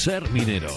Ser minero.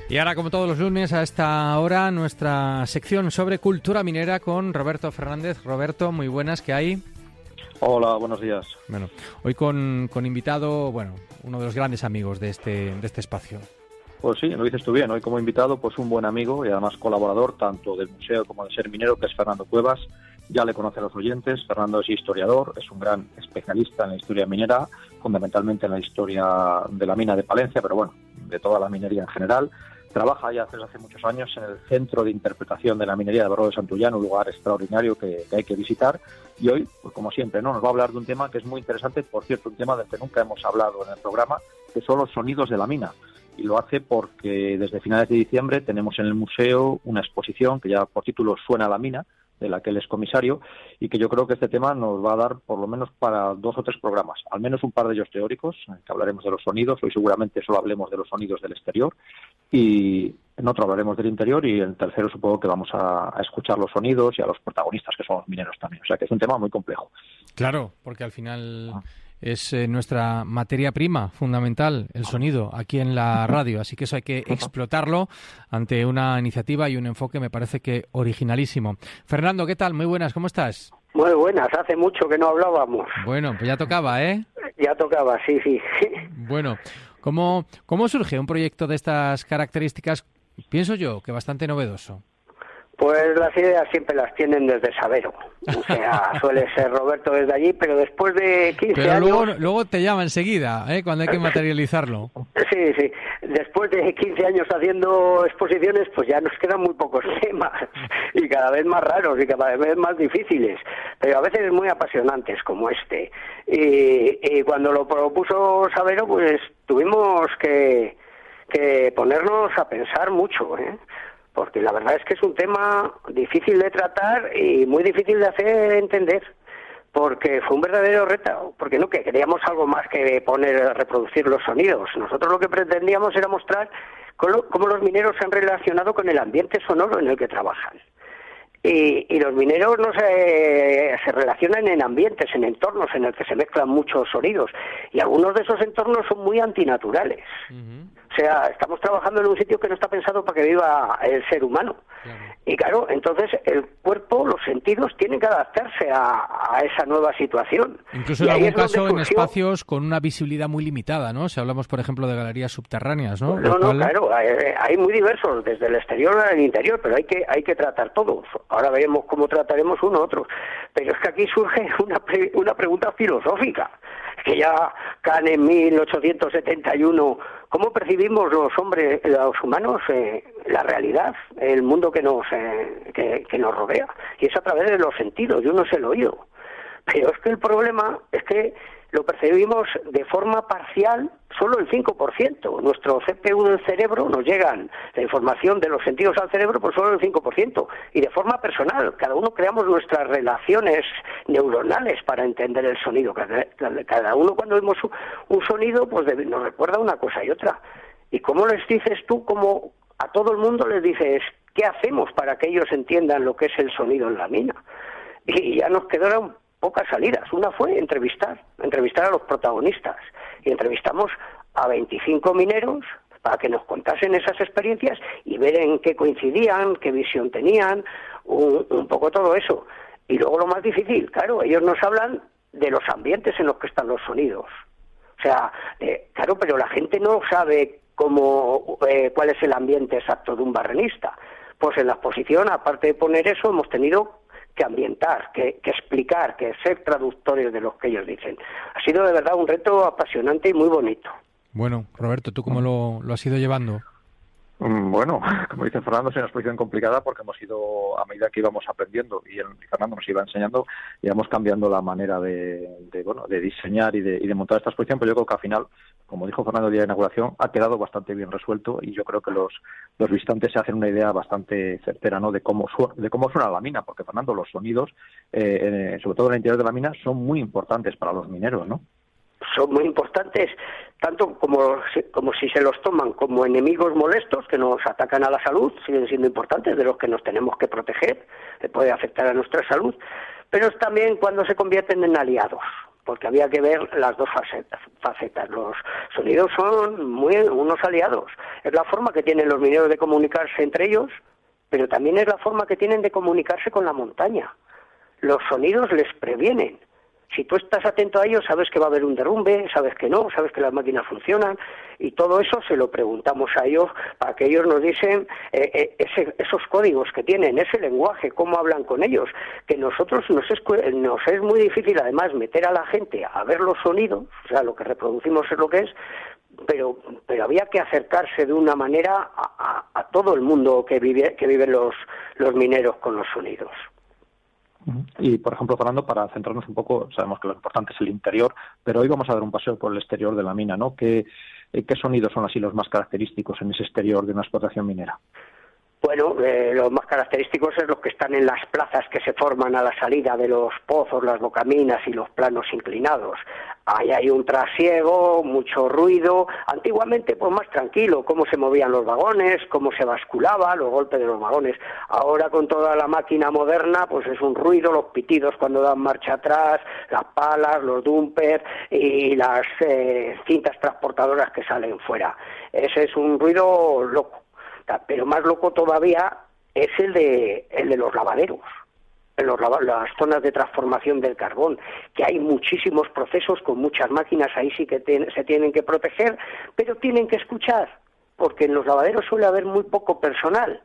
Y ahora, como todos los lunes, a esta hora, nuestra sección sobre cultura minera con Roberto Fernández. Roberto, muy buenas, ¿qué hay? Hola, buenos días. Bueno, hoy con invitado, bueno, uno de los grandes amigos de este espacio. Pues sí, lo dices tú bien. Hoy como invitado, pues un buen amigo y además colaborador tanto del museo como de Ser Minero, que es Fernando Cuevas. Ya le conocen los oyentes. Fernando es historiador, es un gran especialista en la historia minera, fundamentalmente en la historia de la mina de Palencia, pero bueno, de toda la minería en general. Trabaja ya desde hace muchos años en el Centro de Interpretación de la Minería de Barro de Santullán, un lugar extraordinario que hay que visitar. Y hoy, pues como siempre, nos va a hablar de un tema que es muy interesante, por cierto, un tema del que nunca hemos hablado en el programa, que son los sonidos de la mina. Y lo hace porque desde finales de diciembre tenemos en el museo una exposición que ya por título Suena la mina, de la que él es comisario, y que yo creo que este tema nos va a dar por lo menos para 2 o 3 programas, al menos un par de ellos teóricos, que hablaremos de los sonidos. Hoy seguramente solo hablemos de los sonidos del exterior, y en otro hablaremos del interior, y en tercero supongo que vamos a escuchar los sonidos y a los protagonistas, que son los mineros también. O sea que es un tema muy complejo. Claro, porque al final es nuestra materia prima fundamental, el sonido, aquí en la radio. Así que eso hay que explotarlo ante una iniciativa y un enfoque, me parece que originalísimo. Fernando, ¿qué tal? Muy buenas, ¿cómo estás? Muy buenas, hace mucho que no hablábamos. Bueno, pues ya tocaba, ¿eh? Ya tocaba, sí. Bueno, ¿cómo surge un proyecto de estas características? Pienso yo que bastante novedoso. Pues las ideas siempre las tienen desde Sabero. O sea, suele ser Roberto desde allí, pero después de 15 años... Pero luego te llama enseguida, cuando hay que materializarlo. Sí. Después de 15 años haciendo exposiciones, pues ya nos quedan muy pocos temas. Y cada vez más raros y cada vez más difíciles. Pero a veces muy apasionantes, como este. Y cuando lo propuso Sabero, pues tuvimos que ponernos a pensar mucho, porque la verdad es que es un tema difícil de tratar y muy difícil de hacer entender, porque fue un verdadero reto, porque no que queríamos algo más que reproducir los sonidos. Nosotros lo que pretendíamos era mostrar cómo los mineros se han relacionado con el ambiente sonoro en el que trabajan. Y los mineros no se relacionan en ambientes, en entornos en el que se mezclan muchos sonidos, y algunos de esos entornos son muy antinaturales. O sea, estamos trabajando en un sitio que no está pensado para que viva el ser humano. Claro. Y claro, entonces el cuerpo, los sentidos tienen que adaptarse a esa nueva situación. Incluso en algún caso en espacios con una visibilidad muy limitada, ¿no? Si hablamos, por ejemplo, de galerías subterráneas, ¿no? Claro, hay muy diversos, desde el exterior al interior, pero hay que tratar todos. Ahora veremos cómo trataremos uno u otro. Pero es que aquí surge una pregunta filosófica, que ya Kant en 1871, ¿cómo percibimos los humanos, la realidad, el mundo que nos rodea? Y es a través de los sentidos, y uno es el oído. Pero es que el problema es que lo percibimos de forma parcial, solo el 5%. Nuestro CPU del cerebro nos llegan la información de los sentidos al cerebro por solo el 5%. Y de forma personal, cada uno creamos nuestras relaciones neuronales para entender el sonido. Cada uno cuando vemos un sonido, pues nos recuerda una cosa y otra. ¿Y cómo les dices tú, como a todo el mundo les dices, qué hacemos para que ellos entiendan lo que es el sonido en la mina? Y ya nos quedaron pocas salidas. Una fue entrevistar a los protagonistas, y entrevistamos a 25 mineros para que nos contasen esas experiencias y ver en qué coincidían, qué visión tenían, un poco todo eso. Y luego lo más difícil, claro, ellos nos hablan de los ambientes en los que están los sonidos. O sea, claro, pero la gente no sabe cuál es el ambiente exacto de un barrenista. Pues en la exposición, aparte de poner eso, hemos tenido que ambientar, que explicar, que ser traductores de lo que ellos dicen. Ha sido de verdad un reto apasionante y muy bonito. Bueno, Roberto, ¿tú cómo lo has ido llevando? Bueno, como dice Fernando, es una exposición complicada porque hemos ido, a medida que íbamos aprendiendo y Fernando nos iba enseñando, íbamos cambiando la manera de diseñar y de montar esta exposición, pero yo creo que al final, como dijo Fernando el día de inauguración, ha quedado bastante bien resuelto, y yo creo que los visitantes se hacen una idea bastante certera, ¿no?, de cómo suena la mina, porque Fernando, los sonidos, sobre todo en el interior de la mina, son muy importantes para los mineros, ¿no? son muy importantes, tanto como si se los toman como enemigos molestos que nos atacan a la salud, siguen siendo importantes, de los que nos tenemos que proteger, que puede afectar a nuestra salud, pero es también cuando se convierten en aliados, porque había que ver las dos facetas. Los sonidos son unos aliados, es la forma que tienen los mineros de comunicarse entre ellos, pero también es la forma que tienen de comunicarse con la montaña. Los sonidos les previenen. Si tú estás atento a ellos, sabes que va a haber un derrumbe, sabes que no, sabes que las máquinas funcionan, y todo eso se lo preguntamos a ellos para que ellos nos dicen esos códigos que tienen, ese lenguaje, cómo hablan con ellos, que nosotros nos es muy difícil además meter a la gente a ver los sonidos, o sea, lo que reproducimos es lo que es, pero había que acercarse de una manera a todo el mundo que viven los mineros con los sonidos. Y, por ejemplo, Fernando, para centrarnos un poco, sabemos que lo importante es el interior, pero hoy vamos a dar un paseo por el exterior de la mina, ¿no? ¿Qué sonidos son así los más característicos en ese exterior de una explotación minera? Bueno, los más característicos es los que están en las plazas que se forman a la salida de los pozos, las bocaminas y los planos inclinados. Ahí hay un trasiego, mucho ruido. Antiguamente, pues más tranquilo, cómo se movían los vagones, cómo se basculaba, los golpes de los vagones. Ahora, con toda la máquina moderna, pues es un ruido, los pitidos cuando dan marcha atrás, las palas, los dumpers y las cintas transportadoras que salen fuera. Ese es un ruido loco. Pero más loco todavía es el de los lavaderos, en las zonas de transformación del carbón, que hay muchísimos procesos con muchas máquinas, ahí sí que se tienen que proteger, pero tienen que escuchar, porque en los lavaderos suele haber muy poco personal,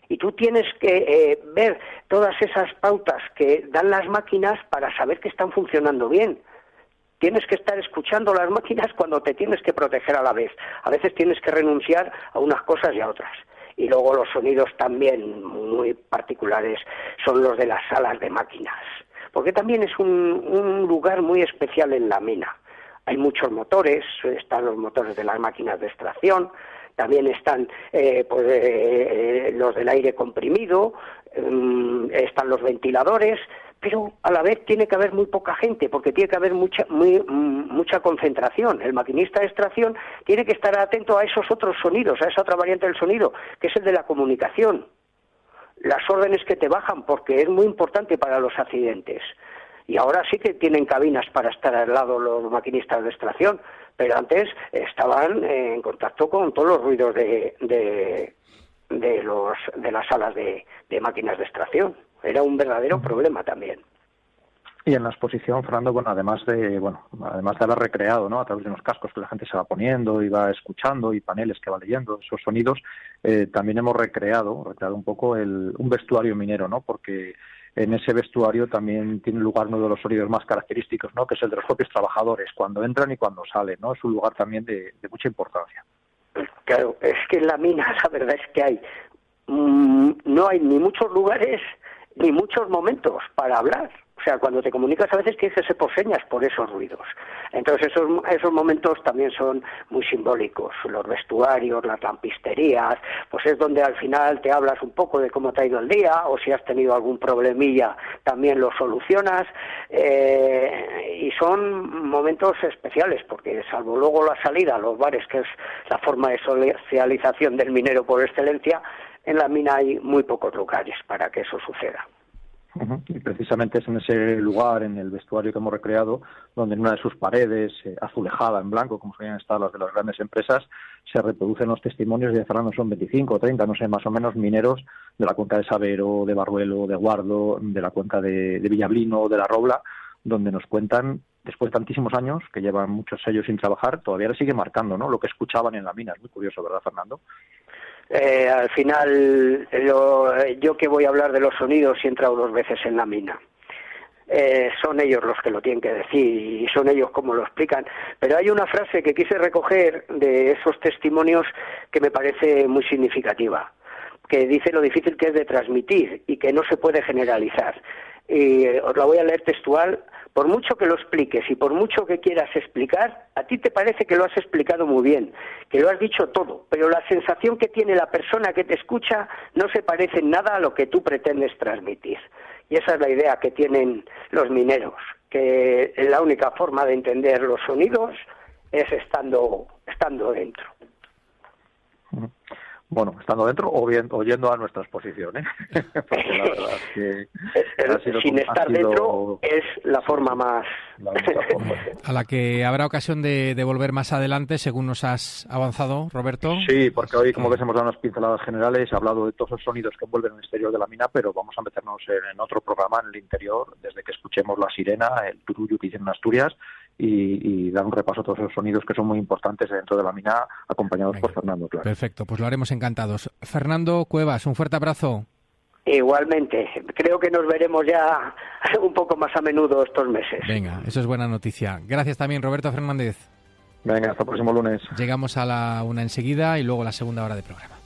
y tú tienes que ver todas esas pautas que dan las máquinas para saber que están funcionando bien. Tienes que estar escuchando las máquinas cuando te tienes que proteger a la vez. A veces tienes que renunciar a unas cosas y a otras. Y luego los sonidos también muy particulares son los de las salas de máquinas. Porque también es un lugar muy especial en la mina. Hay muchos motores, están los motores de las máquinas de extracción, también están los del aire comprimido, están los ventiladores, pero a la vez tiene que haber muy poca gente, porque tiene que haber mucha concentración. El maquinista de extracción tiene que estar atento a esos otros sonidos, a esa otra variante del sonido, que es el de la comunicación. Las órdenes que te bajan, porque es muy importante para los accidentes. Y ahora sí que tienen cabinas para estar al lado los maquinistas de extracción, pero antes estaban en contacto con todos los ruidos de las salas de máquinas de extracción. Era un verdadero problema también. Y en la exposición, Fernando, además de haber recreado, ¿no?, a través de unos cascos que la gente se va poniendo y va escuchando, y paneles que va leyendo esos sonidos, también hemos recreado un poco un vestuario minero, ¿no?, porque en ese vestuario también tiene lugar uno de los sonidos más característicos, ¿no?, que es el de los propios trabajadores, cuando entran y cuando salen, ¿no? Es un lugar también de mucha importancia. Claro, es que en la mina la verdad es que no hay ni muchos lugares ni muchos momentos para hablar. O sea, cuando te comunicas a veces tienes que ser por señas por esos ruidos. Entonces esos momentos también son muy simbólicos. Los vestuarios, las lampisterías, pues es donde al final te hablas un poco de cómo te ha ido el día, o si has tenido algún problemilla también lo solucionas, y son momentos especiales, porque salvo luego la salida a los bares, que es la forma de socialización del minero por excelencia, en la mina hay muy pocos lugares para que eso suceda. Y precisamente es en ese lugar, en el vestuario que hemos recreado, donde en una de sus paredes, azulejada en blanco, como suelen estar las de las grandes empresas, se reproducen los testimonios de Fernando, son 25 o 30, no sé, más o menos, mineros de la cuenca de Sabero, de Barruelo, de Guardo, de la cuenca de Villablino, de La Robla, donde nos cuentan, después de tantísimos años, que llevan muchos años sin trabajar, todavía le sigue marcando, ¿no?, lo que escuchaban en la mina. Es muy curioso, ¿verdad, Fernando? Al final, yo que voy a hablar de los sonidos y he entrado 2 veces en la mina. Son ellos los que lo tienen que decir y son ellos como lo explican. Pero hay una frase que quise recoger de esos testimonios que me parece muy significativa, que dice lo difícil que es de transmitir y que no se puede generalizar. Y os la voy a leer textual. Por mucho que lo expliques y por mucho que quieras explicar, a ti te parece que lo has explicado muy bien, que lo has dicho todo, pero la sensación que tiene la persona que te escucha no se parece en nada a lo que tú pretendes transmitir. Y esa es la idea que tienen los mineros, que la única forma de entender los sonidos es estando dentro. Bueno, estando dentro o bien oyendo a nuestra exposición, ¿eh? Porque la verdad es que sin estar dentro es la forma más... La única forma. A la que habrá ocasión de volver más adelante, según nos has avanzado, Roberto. Sí, porque hoy, como ves, hemos dado unas pinceladas generales, he hablado de todos los sonidos que envuelven el exterior de la mina, pero vamos a meternos en otro programa en el interior, desde que escuchemos la sirena, el turullo que dicen en Asturias, y dar un repaso a todos esos sonidos que son muy importantes dentro de la mina, acompañados por Fernando, claro. Perfecto, pues lo haremos encantados. Fernando Cuevas, un fuerte abrazo. Igualmente, creo que nos veremos ya un poco más a menudo estos meses. Venga, eso es buena noticia. Gracias también, Roberto Fernández. Venga, hasta el próximo lunes. Llegamos a la 1 enseguida y luego la segunda hora de programa.